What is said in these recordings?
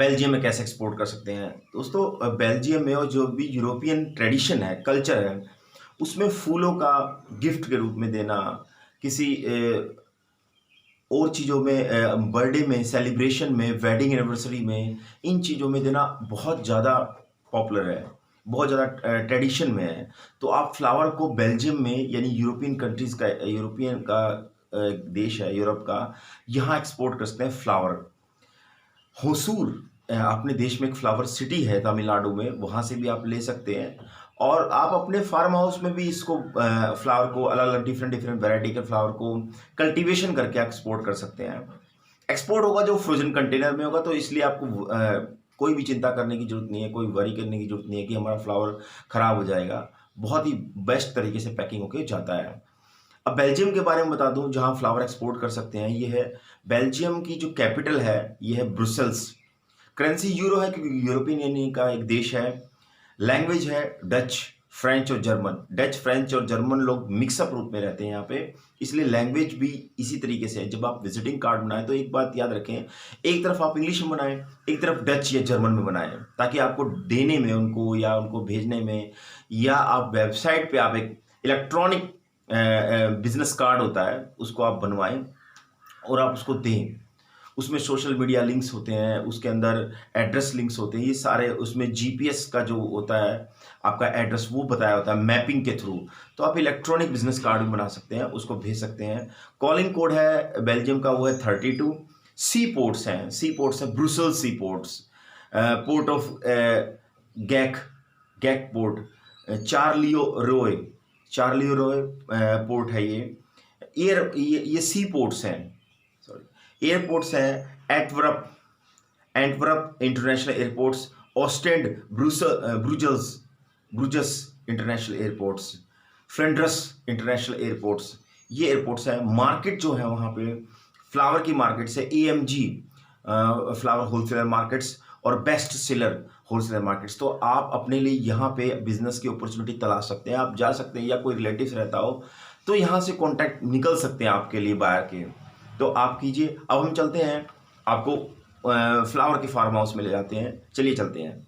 Belgium में कैसे export कर सकते हैं दोस्तों। बेल्जियम में और जो भी यूरोपियन ट्रेडिशन है, कल्चर है, उसमें फूलों का गिफ्ट के रूप में देना, किसी और चीज़ों में, बर्थडे में, सेलिब्रेशन में, वेडिंग एनिवर्सरी में, इन चीज़ों में देना बहुत ज़्यादा पॉपुलर है, बहुत ज़्यादा ट्रेडिशन में है। तो आप फ्लावर को बेल्जियम में, यानी यूरोपियन कंट्रीज़ का, यूरोपियन का देश है यूरोप का, यहाँ एक्सपोर्ट कर सकते हैं फ्लावर। होसूर अपने देश में एक फ्लावर सिटी है तमिलनाडु में, वहाँ से भी आप ले सकते हैं। और आप अपने फार्म हाउस में भी इसको फ्लावर को, अलग अलग डिफरेंट डिफरेंट वैरायटी के फ्लावर को कल्टीवेशन करके एक्सपोर्ट कर सकते हैं। एक्सपोर्ट होगा जो फ्रोजन कंटेनर में होगा, तो इसलिए आपको कोई भी चिंता करने की जरूरत नहीं है, कोई वरी करने की जरूरत नहीं है कि हमारा फ्लावर खराब हो जाएगा। बहुत ही बेस्ट तरीके से पैकिंग होके जाता है। अब बेल्जियम के बारे में बता दूं, जहां फ्लावर एक्सपोर्ट कर सकते हैं। ये है बेल्जियम की जो कैपिटल है, ये है ब्रुसेल्स। करेंसी यूरो है क्योंकि यूरोपियन यूनियन का एक देश है। लैंग्वेज है डच, फ्रेंच और जर्मन। डच, फ्रेंच और जर्मन लोग मिक्सअप रूप में रहते हैं यहाँ पे, इसलिए लैंग्वेज भी इसी तरीके से है। जब आप विजिटिंग कार्ड बनाएं तो एक बात याद रखें, एक तरफ आप इंग्लिश में बनाएं, एक तरफ डच या जर्मन में बनाएं, ताकि आपको देने में उनको या उनको भेजने में, या आप वेबसाइट पे आप एक इलेक्ट्रॉनिक बिजनेस कार्ड होता है, उसको आप बनवाएं और आप उसको दें। उसमें सोशल मीडिया लिंक्स होते हैं, उसके अंदर एड्रेस लिंक्स होते हैं, ये सारे, उसमें जीपीएस का जो होता है आपका एड्रेस, वो बताया होता है मैपिंग के थ्रू। तो आप इलेक्ट्रॉनिक बिजनेस कार्ड भी बना सकते हैं, उसको भेज सकते हैं। कॉलिंग कोड है बेल्जियम का, वो है 32। सी पोर्ट्स हैं, सी पोर्ट्स हैं Brussels sea ports, port of गैक, गैक पोर्ट, चार्लियो रोय पोर्ट है ये सी पोर्ट्स हैं, सॉरी एयरपोर्ट्स हैं। Antwerp international airports, Ostend, Bruges international airports, Flanders international airports, ये एयरपोर्ट्स हैं। मार्केट जो है वहाँ पे फ्लावर की मार्केट से AMG फ्लावर होलसेलर मार्केट्स और बेस्ट सेलर होलसेलर मार्केट्स। तो आप अपने लिए यहाँ पे बिजनेस की अपॉर्चुनिटी तलाश सकते हैं, आप जा सकते हैं, या कोई रिलेटिव्स रहता हो तो यहाँ से कांटेक्ट निकल सकते हैं आपके लिए बायर के, तो आप कीजिए। अब हम चलते हैं, आपको फ्लावर के फार्म हाउस में ले जाते हैं, चलिए चलते हैं।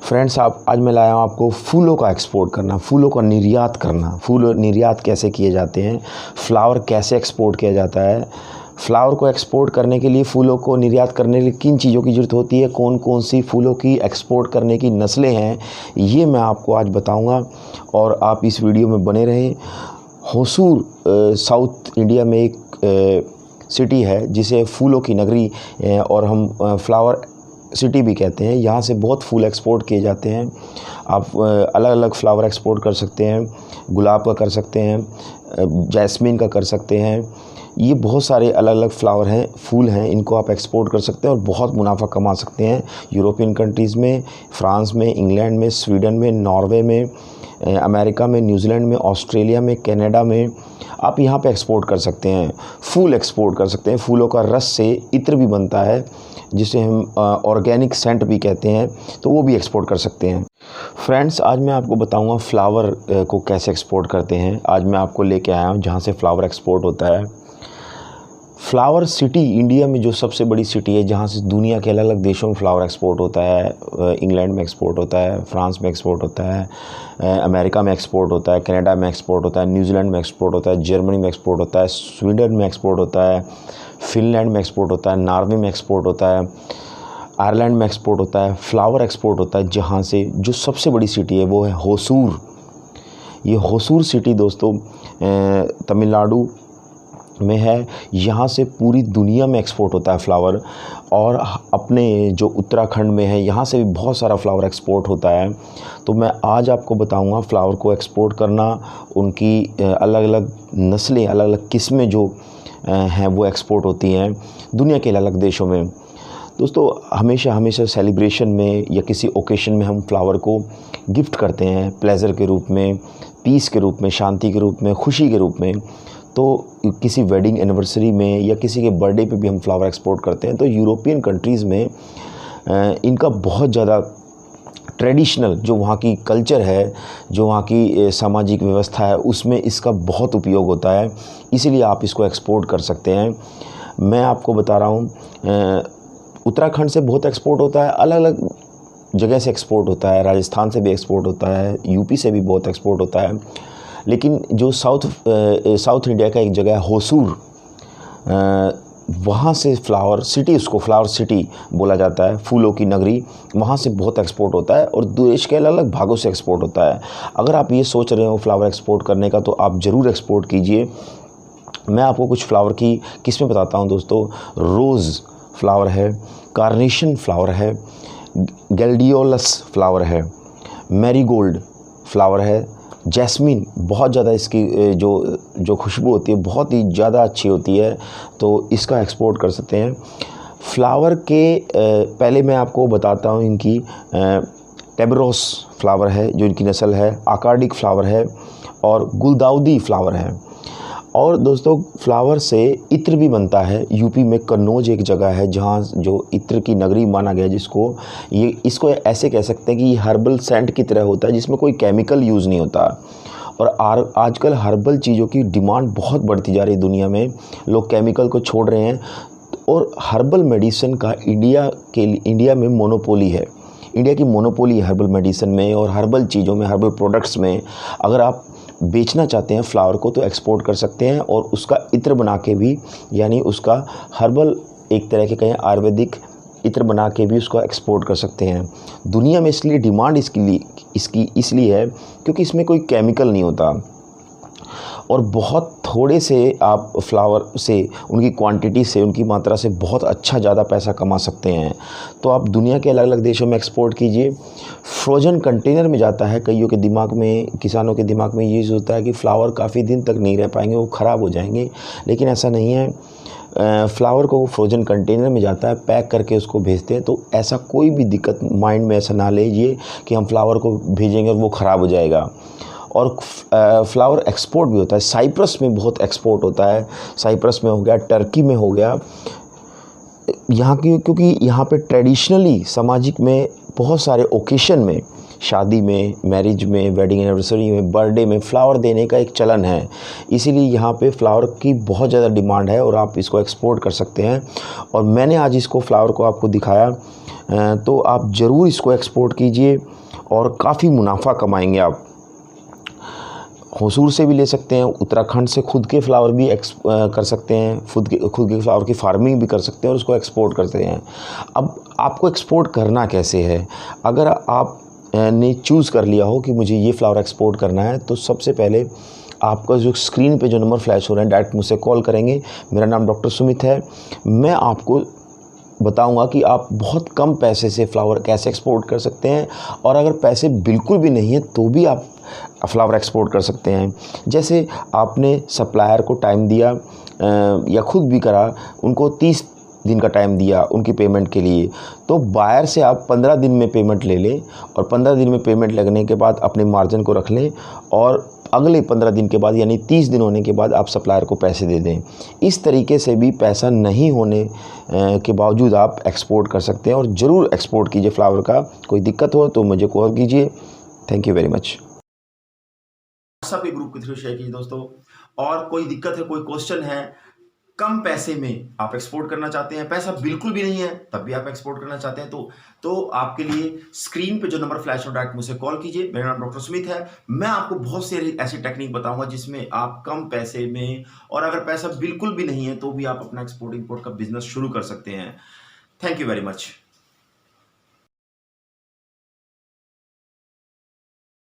फ्रेंड्स, आज मैं लाया हूँ आपको फूलों का एक्सपोर्ट करना, फूलों का निर्यात करना। फूल निर्यात कैसे किए जाते हैं, फ्लावर कैसे एक्सपोर्ट किया जाता है, फ्लावर को एक्सपोर्ट करने के लिए, फूलों को निर्यात करने के लिए किन चीज़ों की ज़रूरत होती है, कौन कौन सी फूलों की एक्सपोर्ट करने की नस्लें हैं, ये मैं आपको आज बताऊंगा और आप इस वीडियो में बने रहें। होसूर साउथ इंडिया में एक सिटी है जिसे फूलों की नगरी और हम फ्लावर सिटी भी कहते हैं। यहाँ से बहुत फूल एक्सपोर्ट किए जाते हैं। आप अलग अलग फ्लावर एक्सपोर्ट कर सकते हैं, गुलाब का कर सकते हैं, जैस्मिन का कर सकते हैं। ये बहुत सारे अलग अलग फ्लावर हैं, फूल हैं, इनको आप एक्सपोर्ट कर सकते हैं और बहुत मुनाफा कमा सकते हैं। यूरोपियन कंट्रीज़ में, फ्रांस में, इंग्लैंड में, स्वीडन में, नॉर्वे में, अमेरिका में, न्यूजीलैंड में, ऑस्ट्रेलिया में, कनाडा में आप यहाँ पे एक्सपोर्ट कर सकते हैं। फूल एक्सपोर्ट कर सकते हैं। फूलों का रस से इत्र भी बनता है, जिसे हम ऑर्गेनिक सेंट भी कहते हैं, तो वो भी एक्सपोर्ट कर सकते हैं। फ्रेंड्स, आज मैं आपको बताऊंगा फ्लावर को कैसे एक्सपोर्ट करते हैं। आज मैं आपको लेके आया हूँ जहाँ से फ्लावर एक्सपोर्ट होता है। फ्लावर सिटी इंडिया में जो सबसे बड़ी सिटी है, जहाँ से दुनिया के अलग अलग देशों में फ्लावर एक्सपोर्ट होता है। इंग्लैंड में एक्सपोर्ट होता है, फ्रांस में एक्सपोर्ट होता है, अमेरिका में एक्सपोर्ट होता है, कनाडा में एक्सपोर्ट होता है, न्यूजीलैंड में एक्सपोर्ट होता है, जर्मनी में एक्सपोर्ट होता है, स्वीडन में एक्सपोर्ट होता है, फिनलैंड में एक्सपोर्ट होता है, नॉर्वे में एक्सपोर्ट होता है, आयरलैंड में एक्सपोर्ट होता है। फ्लावर एक्सपोर्ट होता है जहाँ से, जो सबसे बड़ी सिटी है वो है होसूर। ये होसूर सिटी दोस्तों तमिलनाडु में है। यहाँ से पूरी दुनिया में एक्सपोर्ट होता है फ्लावर, और अपने जो उत्तराखंड में है यहाँ से भी बहुत सारा फ्लावर एक्सपोर्ट होता है। तो मैं आज आपको बताऊंगा फ्लावर को एक्सपोर्ट करना, उनकी अलग अलग नस्लें, अलग अलग किस्में जो हैं वो एक्सपोर्ट होती हैं दुनिया के अलग अलग देशों में। दोस्तों, हमेशा सेलिब्रेशन में या किसी ओकेशन में हम फ्लावर को गिफ्ट करते हैं, प्लेजर के रूप में, पीस के रूप में, शांति के रूप में, खुशी के रूप में। तो किसी वेडिंग एनिवर्सरी में या किसी के बर्थडे पे भी हम फ्लावर एक्सपोर्ट करते हैं। तो यूरोपियन कंट्रीज़ में इनका बहुत ज़्यादा ट्रेडिशनल, जो वहाँ की कल्चर है, जो वहाँ की सामाजिक व्यवस्था है, उसमें इसका बहुत उपयोग होता है। इसीलिए आप इसको एक्सपोर्ट कर सकते हैं। मैं आपको बता रहा हूँ उत्तराखंड से बहुत एक्सपोर्ट होता है, अलग अलग जगह से एक्सपोर्ट होता है, राजस्थान से भी एक्सपोर्ट होता है, यूपी से भी बहुत एक्सपोर्ट होता है। लेकिन जो साउथ इंडिया का एक जगह है होसूर, वहाँ से फ्लावर सिटी, उसको फ्लावर सिटी बोला जाता है, फूलों की नगरी, वहाँ से बहुत एक्सपोर्ट होता है और देश के अलग अलग भागों से एक्सपोर्ट होता है। अगर आप ये सोच रहे हो फ्लावर एक्सपोर्ट करने का तो आप ज़रूर एक्सपोर्ट कीजिए। मैं आपको कुछ फ्लावर की किस्में बताता हूँ दोस्तों। रोज़ फ्लावर है, कार्नेशन फ्लावर है, गैल्डियोलस फ्लावर है, मैरीगोल्ड फ्लावर है, जैस्मिन बहुत ज़्यादा इसकी जो खुशबू होती है बहुत ही ज़्यादा अच्छी होती है, तो इसका एक्सपोर्ट कर सकते हैं। फ्लावर के पहले मैं आपको बताता हूँ इनकी टेबरोस फ्लावर है जो इनकी नस्ल है, आकार्डिक फ्लावर है और गुलदाउदी फ्लावर है। और दोस्तों फ्लावर से इत्र भी बनता है। यूपी में कन्नौज एक जगह है जहाँ जो इत्र की नगरी माना गया, इसको ऐसे कह सकते हैं कि ये हर्बल सेंट की तरह होता है जिसमें कोई केमिकल यूज़ नहीं होता। और आजकल हर्बल चीज़ों की डिमांड बहुत बढ़ती जा रही है दुनिया में, लोग केमिकल को छोड़ रहे हैं और हर्बल मेडिसिन का इंडिया में मोनोपोली है। इंडिया की मोनोपोली है हर्बल मेडिसिन में और हर्बल चीज़ों में, हर्बल प्रोडक्ट्स में। अगर आप बेचना चाहते हैं फ्लावर को तो एक्सपोर्ट कर सकते हैं और उसका इत्र बना के भी, यानी उसका हर्बल एक तरह के कहें आयुर्वेदिक इत्र बना के भी उसको एक्सपोर्ट कर सकते हैं। दुनिया में इसलिए डिमांड इसलिए है क्योंकि इसमें कोई केमिकल नहीं होता और बहुत थोड़े से आप फ्लावर से, उनकी क्वांटिटी से, उनकी मात्रा से बहुत अच्छा ज़्यादा पैसा कमा सकते हैं। तो आप दुनिया के अलग अलग देशों में एक्सपोर्ट कीजिए। फ्रोजन कंटेनर में जाता है। कईयों के दिमाग में, किसानों के दिमाग में ये होता है कि फ़्लावर काफ़ी दिन तक नहीं रह पाएंगे, वो ख़राब हो जाएंगे, लेकिन ऐसा नहीं है। फ्लावर को फ्रोजन कंटेनर में जाता है, पैक करके उसको भेजते हैं। तो ऐसा कोई भी दिक्कत माइंड में ऐसा ना लीजिए कि हम फ्लावर को भेजेंगे और वो ख़राब हो जाएगा। और फ्लावर एक्सपोर्ट भी होता है। साइप्रस में बहुत एक्सपोर्ट होता है, साइप्रस में हो गया, टर्की में हो गया। यहाँ की क्योंकि यहाँ पे ट्रेडिशनली सामाजिक में बहुत सारे ओकेशन में, शादी में, मैरिज में, वेडिंग एनिवर्सरी में, बर्थडे में फ्लावर देने का एक चलन है, इसीलिए यहाँ पे फ्लावर की बहुत ज़्यादा डिमांड है और आप इसको एक्सपोर्ट कर सकते हैं। और मैंने आज इसको फ्लावर को आपको दिखाया, तो आप ज़रूर इसको एक्सपोर्ट कीजिए और काफ़ी मुनाफा कमाएंगे आप। होसूर से भी ले सकते हैं, उत्तराखंड से खुद के फ्लावर भी कर सकते हैं, खुद के फ्लावर की फार्मिंग भी कर सकते हैं और उसको एक्सपोर्ट करते हैं। अब आपको एक्सपोर्ट करना कैसे है? अगर आप ने चूज़ कर लिया हो कि मुझे ये फ्लावर एक्सपोर्ट करना है, तो सबसे पहले आपका जो स्क्रीन पे जो नंबर फ्लैश हो रहे हैं डायरेक्ट मुझसे कॉल करेंगे। मेरा नाम डॉक्टर सुमित है। मैं आपको बताऊंगा कि आप बहुत कम पैसे से फ्लावर कैसे एक्सपोर्ट कर सकते हैं और अगर पैसे बिल्कुल भी नहीं है तो भी आप फ्लावर एक्सपोर्ट कर सकते हैं। जैसे आपने सप्लायर को टाइम दिया या खुद भी करा, उनको 30 दिन का टाइम दिया उनकी पेमेंट के लिए, तो बायर से आप 15 दिन में पेमेंट ले लें और 15 दिन में पेमेंट लगने के बाद अपने मार्जिन को रख लें और अगले 15 दिन के बाद यानी 30 दिन होने के बाद आप सप्लायर को पैसे दे दें। इस तरीके से भी पैसा नहीं होने के बावजूद आप एक्सपोर्ट कर सकते हैं और ज़रूर एक्सपोर्ट कीजिए फ्लावर का। कोई दिक्कत हो तो मुझे कॉल कीजिए। Thank you very much. WhatsApp के ग्रुप के थ्रू शेयर कीजिए दोस्तों। और कोई दिक्कत है, कोई क्वेश्चन है, कम पैसे में आप एक्सपोर्ट करना चाहते हैं, पैसा बिल्कुल भी नहीं है तब भी आप एक्सपोर्ट करना चाहते हैं, तो आपके लिए स्क्रीन पे जो नंबर फ्लैश हो डायरेक्ट मुझसे कॉल कीजिए। मेरा नाम डॉक्टर सुमित है। मैं आपको बहुत से ऐसी टेक्निक बताऊंगा जिसमें आप कम पैसे में, और अगर पैसा बिल्कुल भी नहीं है तो भी आप अपना एक्सपोर्ट इंपोर्ट का बिजनेस शुरू कर सकते हैं। Thank you very much.